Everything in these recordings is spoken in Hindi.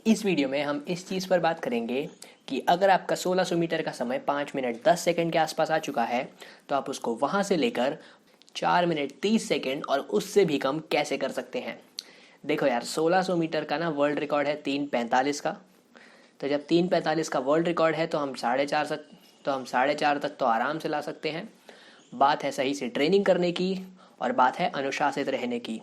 इस वीडियो में हम इस चीज़ पर बात करेंगे कि अगर आपका 1600 मीटर का समय 5 मिनट 10 सेकंड के आसपास आ चुका है तो आप उसको वहाँ से लेकर 4 मिनट 30 सेकंड और उससे भी कम कैसे कर सकते हैं। देखो यार, 1600 मीटर का ना वर्ल्ड रिकॉर्ड है 3:45 का। तो जब 3:45 का वर्ल्ड रिकॉर्ड है तो हम 4:30 तक तो आराम से ला सकते हैं। बात है सही से ट्रेनिंग करने की और बात है अनुशासित रहने की।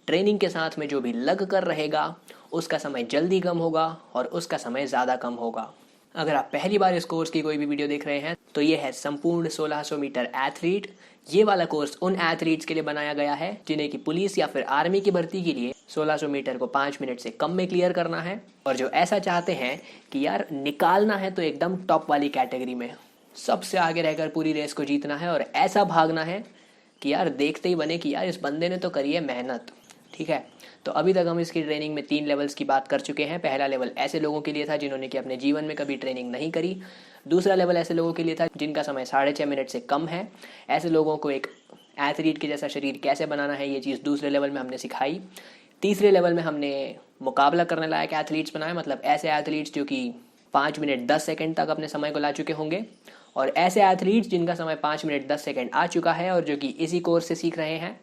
ट्रेनिंग के साथ में जो भी लग कर रहेगा उसका समय जल्दी कम होगा और उसका समय ज़्यादा कम होगा। अगर आप पहली बार इस कोर्स की कोई भी वीडियो देख रहे हैं तो ये है संपूर्ण 1600 मीटर एथलीट। ये वाला कोर्स उन एथलीट्स के लिए बनाया गया है जिन्हें कि पुलिस या फिर आर्मी की भर्ती के लिए 1600 मीटर को 5 मिनट से कम में क्लियर करना है, और जो ऐसा चाहते हैं कि यार निकालना है तो एकदम टॉप वाली कैटेगरी में सबसे आगे रहकर पूरी रेस को जीतना है और ऐसा भागना है कि यार देखते ही बने कि यार इस बंदे ने तो करी है मेहनत। ठीक है, तो अभी तक हम इसकी ट्रेनिंग में 3 लेवल्स की बात कर चुके हैं। पहला लेवल ऐसे लोगों के लिए था जिन्होंने कि अपने जीवन में कभी ट्रेनिंग नहीं करी। दूसरा लेवल ऐसे लोगों के लिए था जिनका समय 6.5 मिनट से कम है। ऐसे लोगों को एक एथलीट के जैसा शरीर कैसे बनाना है ये चीज़ दूसरे लेवल में हमने सिखाई। तीसरे लेवल में हमने मुकाबला करने लायक एथलीट्स बनाए, मतलब ऐसे एथलीट्स जो कि 5 मिनट 10 सेकंड तक अपने समय को ला चुके होंगे, और ऐसे एथलीट्स जिनका समय 5 मिनट 10 सेकंड आ चुका है और जो कि इसी कोर्स से सीख रहे हैं।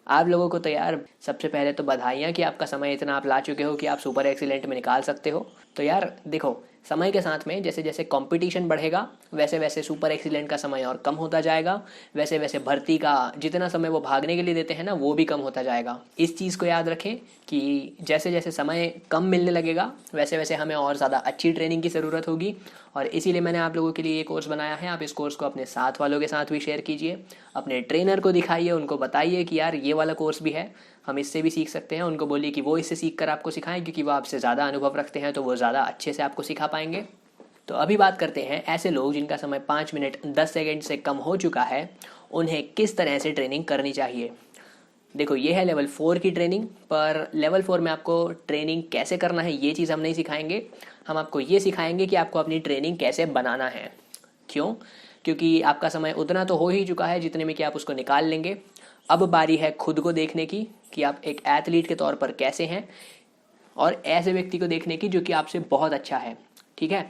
आप लोगों को तो यार सबसे पहले तो बधाइयाँ कि आपका समय इतना आप ला चुके हो कि आप सुपर एक्सीलेंट में निकाल सकते हो। तो यार देखो, समय के साथ में जैसे जैसे कंपटीशन बढ़ेगा वैसे वैसे सुपर एक्सीलेंट का समय और कम होता जाएगा, वैसे वैसे भर्ती का जितना समय वो भागने के लिए देते हैं ना वो भी कम होता जाएगा। इस चीज़ को याद रखें कि जैसे जैसे समय कम मिलने लगेगा वैसे वैसे हमें और ज़्यादा अच्छी ट्रेनिंग की ज़रूरत होगी, और इसीलिए मैंने आप लोगों के लिए ये कोर्स बनाया है। आप इस कोर्स को अपने साथ वालों के साथ भी शेयर कीजिए, अपने ट्रेनर को दिखाइए, उनको बताइए कि यार ये वाला कोर्स भी है, हम इससे भी सीख सकते हैं। उनको बोलिए कि वो इससे सीख कर आपको सिखाएं, क्योंकि वो आपसे ज़्यादा अनुभव रखते हैं तो वो ज़्यादा अच्छे से आपको सिखा पाएंगे। तो अभी बात करते हैं ऐसे लोग जिनका समय 5 मिनट 10 सेकंड से कम हो चुका है, उन्हें किस तरह से ट्रेनिंग करनी चाहिए। देखो, ये है लेवल 4 की ट्रेनिंग, पर लेवल 4 में आपको ट्रेनिंग कैसे करना है ये चीज़ हम नहीं सिखाएंगे। हम आपको ये सिखाएंगे कि आपको अपनी ट्रेनिंग कैसे बनाना है। क्यों? क्योंकि आपका समय उतना तो हो ही चुका है जितने में कि आप उसको निकाल लेंगे। अब बारी है खुद को देखने की कि आप एक एथलीट के तौर पर कैसे हैं, और ऐसे व्यक्ति को देखने की जो कि आपसे बहुत अच्छा है। ठीक है,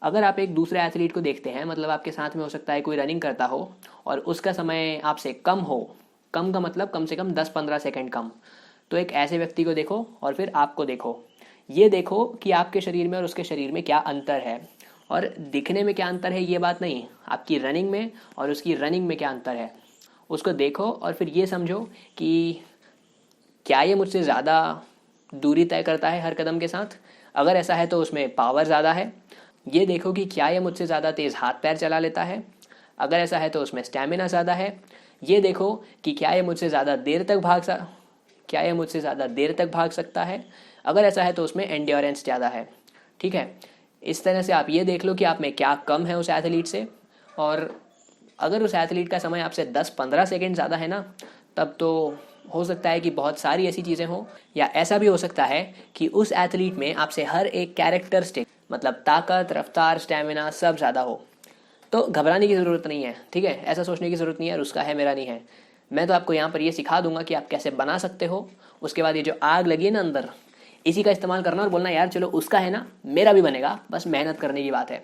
अगर आप एक दूसरे एथलीट को देखते हैं, मतलब आपके साथ में हो सकता है कोई रनिंग करता हो और उसका समय आपसे कम हो, कम का मतलब कम से कम 10-15 सेकंड कम, तो एक ऐसे व्यक्ति को देखो और फिर आपको देखो। ये देखो कि आपके शरीर में और उसके शरीर में क्या अंतर है, और दिखने में क्या अंतर है ये बात नहीं, आपकी रनिंग में और उसकी रनिंग में क्या अंतर है उसको देखो, और फिर ये समझो कि क्या ये मुझसे ज़्यादा दूरी तय करता है हर कदम के साथ। अगर ऐसा है तो उसमें पावर ज़्यादा है। ये देखो कि क्या ये मुझसे ज़्यादा तेज़ हाथ पैर चला लेता है। अगर ऐसा है तो उसमें स्टैमिना ज़्यादा है। ये देखो कि क्या ये मुझसे ज़्यादा देर तक भाग सकता है। अगर ऐसा है तो उसमें एंड्योरेंस ज़्यादा है। ठीक है, इस तरह से आप ये देख लो कि आप में क्या कम है उस एथलीट से। और अगर उस एथलीट का समय आपसे 10-15 सेकेंड ज़्यादा है ना, तब तो हो सकता है कि बहुत सारी ऐसी चीज़ें हों, या ऐसा भी हो सकता है कि उस एथलीट में आपसे हर एक कैरेक्टरिस्टिक, मतलब ताकत, रफ्तार, स्टैमिना सब ज़्यादा हो। तो घबराने की ज़रूरत नहीं है। ठीक है, ऐसा सोचने की ज़रूरत नहीं है उसका है मेरा नहीं है। मैं तो आपको यहाँ पर ये सिखा दूंगा कि आप कैसे बना सकते हो। उसके बाद ये जो आग लगी है ना अंदर, इसी का इस्तेमाल करना और बोलना यार चलो उसका है ना मेरा भी बनेगा, बस मेहनत करने की बात है।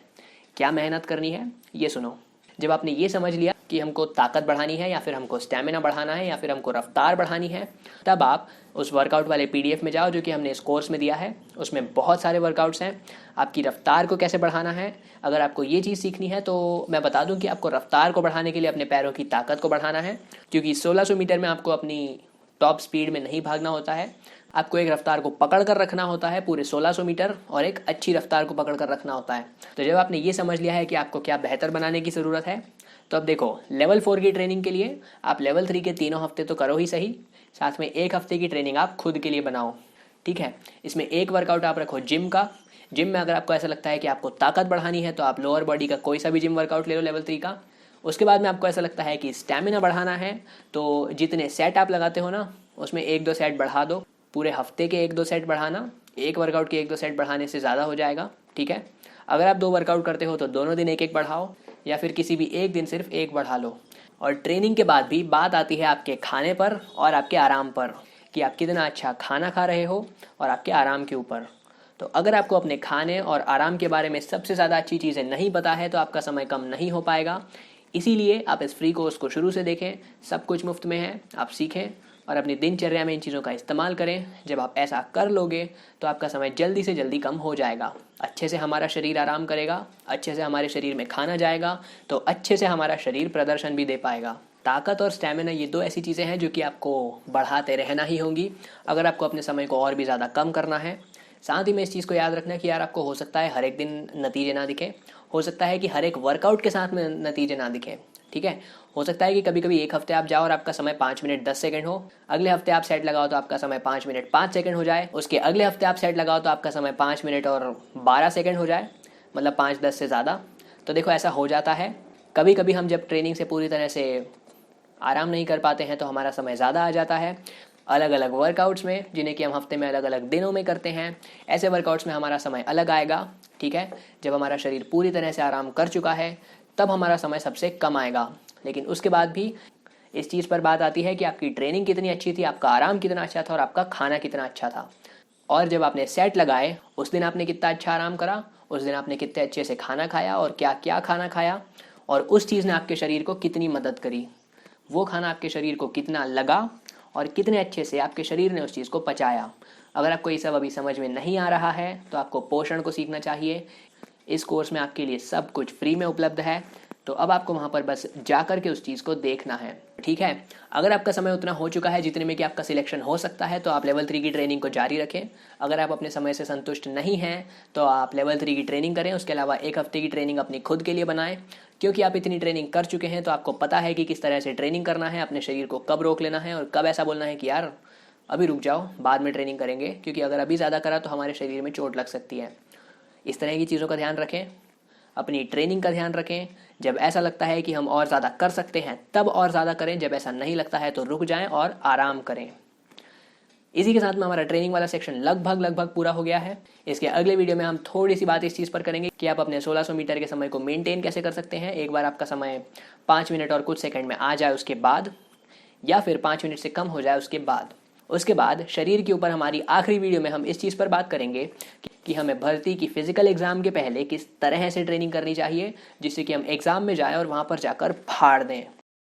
क्या मेहनत करनी है ये सुनो। जब आपने ये समझ लिया कि हमको ताकत बढ़ानी है या फिर हमको स्टैमिना बढ़ाना है या फिर हमको रफ्तार बढ़ानी है, तब आप उस वर्कआउट वाले पीडीएफ में जाओ जो कि हमने इस कोर्स में दिया है। उसमें बहुत सारे वर्कआउट्स हैं। आपकी रफ्तार को कैसे बढ़ाना है, अगर आपको ये चीज़ सीखनी है तो मैं बता दूं कि आपको रफ्तार को बढ़ाने के लिए अपने पैरों की ताकत को बढ़ाना है, क्योंकि 1600 मीटर में आपको अपनी टॉप स्पीड में नहीं भागना होता है। आपको एक रफ्तार को पकड़ कर रखना होता है पूरे 1600 मीटर, और एक अच्छी रफ्तार को पकड़ कर रखना होता है। तो जब आपने ये समझ लिया है कि आपको क्या बेहतर बनाने की ज़रूरत है, तो अब देखो लेवल 4 की ट्रेनिंग के लिए आप लेवल 3 के तीनों हफ्ते तो करो ही सही, साथ में एक हफ्ते की ट्रेनिंग आप खुद के लिए बनाओ। ठीक है, इसमें एक वर्कआउट आप रखो जिम का। जिम में अगर आपको ऐसा लगता है कि आपको ताकत बढ़ानी है तो आप लोअर बॉडी का कोई सा भी जिम वर्कआउट ले लो लेवल 3 का। उसके बाद में आपको ऐसा लगता है कि स्टैमिना बढ़ाना है तो जितने सेट आप लगाते हो ना उसमें 1-2 सेट बढ़ा दो। पूरे हफ्ते के 1-2 सेट बढ़ाना, एक वर्कआउट के 1-2 सेट बढ़ाने से ज़्यादा हो जाएगा। ठीक है, अगर आप 2 वर्कआउट करते हो तो दोनों दिन 1-1 बढ़ाओ, या फिर किसी भी एक दिन सिर्फ 1 बढ़ा लो। और ट्रेनिंग के बाद भी बात आती है आपके खाने पर और आपके आराम पर, कि आप कितना अच्छा खाना खा रहे हो और आपके आराम के ऊपर। तो अगर आपको अपने खाने और आराम के बारे में सबसे ज़्यादा अच्छी चीज़ें नहीं पता है तो आपका समय कम नहीं हो पाएगा। इसीलिए आप इस फ्री कोर्स को शुरू से देखें, सब कुछ मुफ्त में है, आप सीखें और अपनी दिनचर्या में इन चीज़ों का इस्तेमाल करें। जब आप ऐसा कर लोगे तो आपका समय जल्दी से जल्दी कम हो जाएगा, अच्छे से हमारा शरीर आराम करेगा, अच्छे से हमारे शरीर में खाना जाएगा, तो अच्छे से हमारा शरीर प्रदर्शन भी दे पाएगा। ताकत और स्टैमिना ये दो ऐसी चीज़ें हैं जो कि आपको बढ़ाते रहना ही होंगी अगर आपको अपने समय को और भी ज़्यादा कम करना है। साथ ही में इस चीज़ को याद रखना कि यार आपको हो सकता है हर एक दिन नतीजे ना दिखे, हो सकता है कि हर एक वर्कआउट के साथ में नतीजे ना दिखे, ठीक है। हो सकता है कि कभी कभी एक हफ्ते आप जाओ और आपका समय 5 मिनट 10 सेकंड हो, अगले हफ्ते आप सेट लगाओ तो आपका समय 5 मिनट 5 सेकंड हो जाए, उसके अगले हफ्ते आप सेट लगाओ तो आपका समय 5 मिनट और 12 सेकंड हो जाए, मतलब 5-10 से ज़्यादा। तो देखो ऐसा हो जाता है। कभी कभी हम जब ट्रेनिंग से पूरी तरह से आराम नहीं कर पाते हैं तो हमारा समय ज़्यादा आ जाता है। अलग अलग वर्कआउट्स में जिन्हें कि हम हफ्ते में अलग अलग दिनों में करते हैं, ऐसे वर्कआउट्स में हमारा समय अलग आएगा, ठीक है। जब हमारा शरीर पूरी तरह से आराम कर चुका है तब हमारा समय सबसे कम आएगा। लेकिन उसके बाद भी इस चीज़ पर बात आती है कि आपकी ट्रेनिंग कितनी अच्छी थी, आपका आराम कितना अच्छा था और आपका खाना कितना अच्छा था। और जब आपने सेट लगाए उस दिन आपने कितना अच्छा आराम करा, उस दिन आपने कितने अच्छे से खाना खाया और क्या क्या खाना खाया, और उस चीज़ ने आपके शरीर को कितनी मदद करी, वो खाना आपके शरीर को कितना लगा और कितने अच्छे से आपके शरीर ने उस चीज़ को पचाया। अगर आपको ये सब अभी समझ में नहीं आ रहा है तो आपको पोषण को सीखना चाहिए। इस कोर्स में आपके लिए सब कुछ फ्री में उपलब्ध है, तो अब आपको वहाँ पर बस जा कर के उस चीज़ को देखना है, ठीक है। अगर आपका समय उतना हो चुका है जितने में कि आपका सिलेक्शन हो सकता है तो आप लेवल 3 की ट्रेनिंग को जारी रखें। अगर आप अपने समय से संतुष्ट नहीं हैं तो आप लेवल 3 की ट्रेनिंग करें, उसके अलावा एक हफ्ते की ट्रेनिंग अपनी खुद के लिए बनाएं, क्योंकि आप इतनी ट्रेनिंग कर चुके हैं तो आपको पता है कि किस तरह से ट्रेनिंग करना है, अपने शरीर को कब रोक लेना है और कब ऐसा बोलना है कि यार अभी रुक जाओ, बाद में ट्रेनिंग करेंगे, क्योंकि अगर अभी ज़्यादा करा तो हमारे शरीर में चोट लग सकती है। इस तरह की चीज़ों का ध्यान रखें, अपनी ट्रेनिंग का ध्यान रखें। जब ऐसा लगता है कि हम और ज़्यादा कर सकते हैं तब और ज़्यादा करें, जब ऐसा नहीं लगता है तो रुक जाएं और आराम करें। इसी के साथ में हमारा ट्रेनिंग वाला सेक्शन लगभग पूरा हो गया है। इसके अगले वीडियो में हम थोड़ी सी बात इस चीज़ पर करेंगे कि आप अपने 1600 मीटर के समय को मेंटेन कैसे कर सकते हैं। एक बार आपका समय 5 मिनट और कुछ सेकंड में आ जाए उसके बाद, या फिर 5 मिनट से कम हो जाए उसके बाद शरीर के ऊपर हमारी आखिरी वीडियो में हम इस चीज़ पर बात करेंगे कि हमें भर्ती की फिजिकल एग्ज़ाम के पहले किस तरह से ट्रेनिंग करनी चाहिए जिससे कि हम एग्ज़ाम में जाएं और वहाँ पर जाकर फाड़ दें।